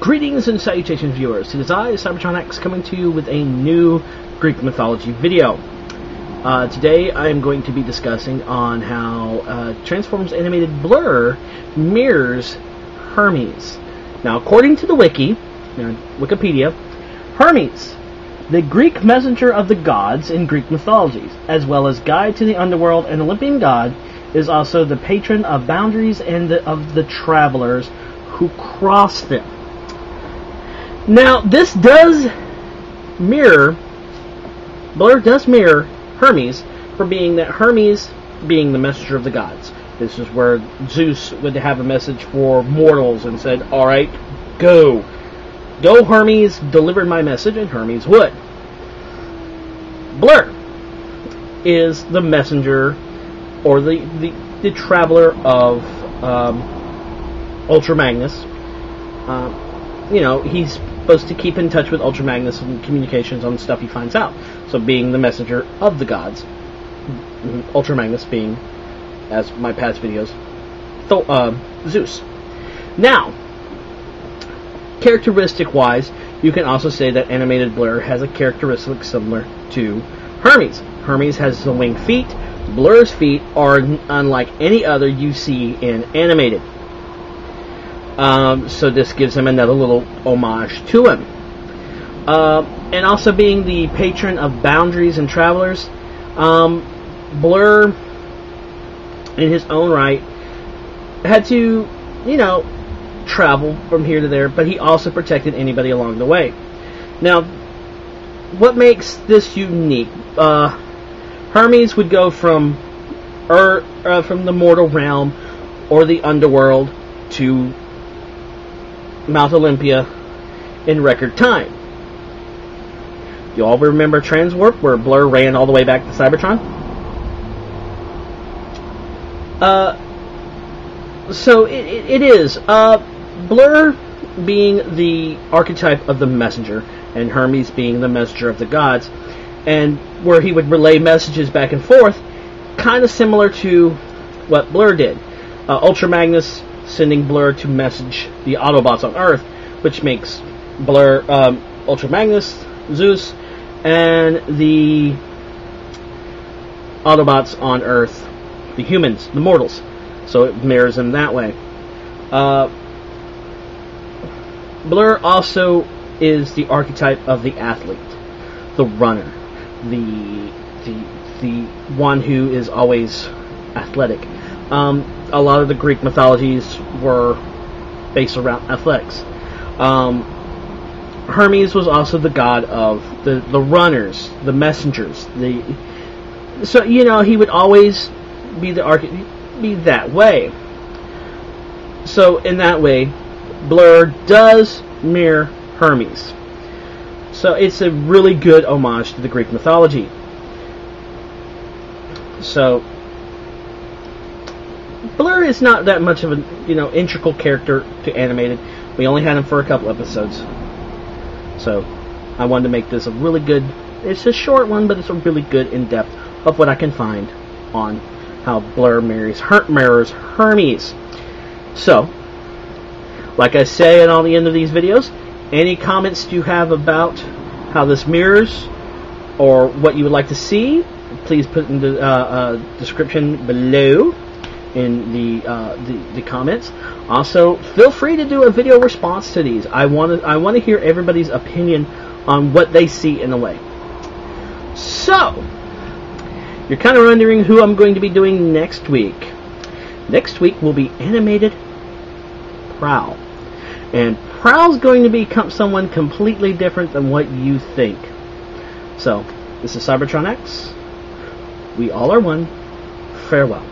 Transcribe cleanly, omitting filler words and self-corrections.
Greetings and salutations, viewers. It is I, Cybertron X, coming to you with a new Greek mythology video. Today I am going to be discussing on how Transformers animated Blur mirrors Hermes. Now, according to the wiki, Wikipedia, Hermes, the Greek messenger of the gods in Greek mythologies, as well as guide to the underworld and Olympian god, is also the patron of boundaries and of the travelers who cross them. Now, this does mirror, Blur does mirror Hermes, for being that Hermes being the messenger of the gods. This is where Zeus would have a message for mortals and said, alright, go. Go, Hermes, deliver my message, and Hermes would. Blur is the messenger, or the traveler of Ultra Magnus. He's supposed to keep in touch with Ultra Magnus and communications on stuff he finds out. So being the messenger of the gods, Ultra Magnus being, as my past videos, Zeus. Now, characteristic-wise, you can also say that animated Blur has a characteristic similar to Hermes. Hermes has the winged feet. Blur's feet are unlike any other you see in animated. So this gives him another little homage to him. And also being the patron of boundaries and travelers, Blur, in his own right, had to, travel from here to there, but he also protected anybody along the way. Now, what makes this unique? Hermes would go from the mortal realm or the underworld to Mount Olympia in record time. You all remember Transwarp, where Blur ran all the way back to Cybertron? So it is. Blur being the archetype of the messenger, and Hermes being the messenger of the gods, and where he would relay messages back and forth, kind of similar to what Blur did. Ultra Magnus sending Blur to message the Autobots on Earth, which makes Blur Ultra Magnus, Zeus, and the Autobots on Earth, the humans, the mortals. So it mirrors them that way. Blur also is the archetype of the athlete, the runner, the one who is always athletic. A lot of the Greek mythologies were based around athletics. Hermes was also the god of the runners, the messengers. So he would always be be that way. So in that way, Blur does mirror Hermes. So it's a really good homage to the Greek mythology. So Blur is not that much of an integral character to animated. We only had him for a couple episodes. So I wanted to make this a really good, it's a short one, but it's a really good in-depth of what I can find on how Blur mirrors Hermes. So, like I say at all the end of these videos, any comments you have about how this mirrors or what you would like to see, please put in the description below in the comments. Also, feel free to do a video response to these. I want to hear everybody's opinion on what they see in the way. So, you're kind of wondering who I'm going to be doing next week. Next week will be animated Prowl. And Prowl's going to become someone completely different than what you think. So, this is Cybertron X. We all are one. Farewell.